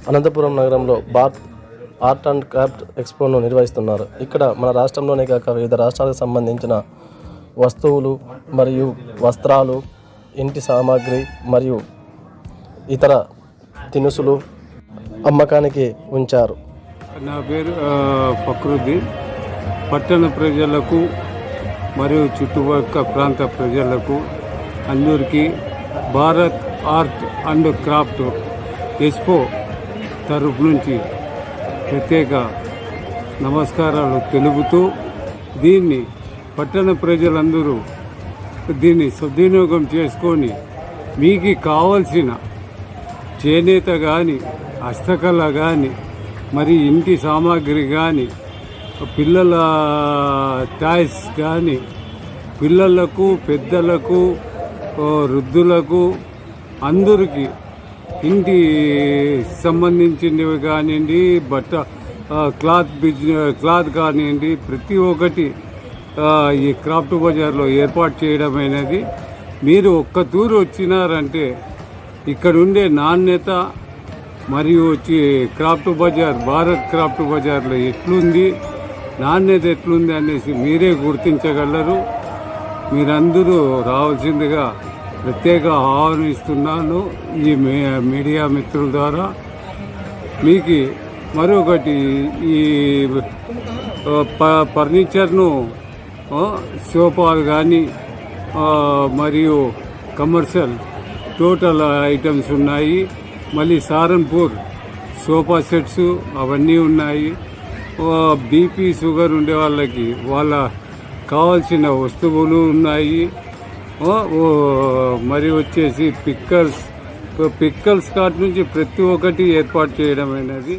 అనంతపురం నగరంలో Bharat art and craft ఎక్స్పోను నిర్వహిస్తున్నారు. ఇక్కడ మన రాష్ట్రంలోనే కాక వివిధ రాష్ట్రాలకు సంబంధించిన వస్తువులు మరియు వస్త్రాలు, ఇంటి సామాగ్రి మరియు ఇతర దినుసులు అమ్మకానికి ఉంచారు. నా పేరు ఫక్రుద్దీన్. పట్టణ ప్రజలకు మరియు చుట్టుపక్కల ప్రాంత ప్రజలకు అందరికీ Bharat art and craft expo తరఫు నుంచి ప్రత్యేక నమస్కారాలు తెలుపుతూ దీన్ని పట్టణ ప్రజలందరూ దీన్ని సద్వినియోగం చేసుకొని మీకు కావలసిన చేనేత కానీ, హస్తకళ కానీ, మరి ఇంటి సామాగ్రి కానీ, పిల్లల టాయ్స్ కానీ, పిల్లలకు, పెద్దలకు, వృద్ధులకు అందరికీ ఇంటి సంబంధించినవి కానివ్వండి, క్లాత్ కానివ్వండి, ప్రతి ఒక్కటి ఈ క్రాఫ్ట్ బజార్లో ఏర్పాటు చేయడం అనేది. మీరు ఒక్క తూరు వచ్చినారంటే ఇక్కడ ఉండే నాణ్యత మరియు వచ్చి క్రాఫ్ట్ బజార్, భారత్ క్రాఫ్ట్ బజార్లో ఎట్లుంది, నాణ్యత ఎట్లుంది అనేసి మీరే గుర్తించగలరు. మీరందరూ రావాల్సిందిగా ప్రత్యేక ఆహ్వానిస్తున్నాను ఈ మీడియా మిత్రుల ద్వారా. మీకు మరొకటి, ఈ ఫర్నిచర్ను సోఫాలు కానీ మరియు కమర్షియల్ టోటల్ ఐటమ్స్ ఉన్నాయి. మళ్ళీ సారన్పూర్ సోఫా సెట్స్ అవన్నీ ఉన్నాయి. బీపీ షుగర్ ఉండే వాళ్ళకి వాళ్ళ కావాల్సిన వస్తువులు ఉన్నాయి. మరి వచ్చేసి పిక్కల్స్ కాట్ నుంచి ప్రతి ఒక్కటి ఏర్పాటు చేయడం అనేది.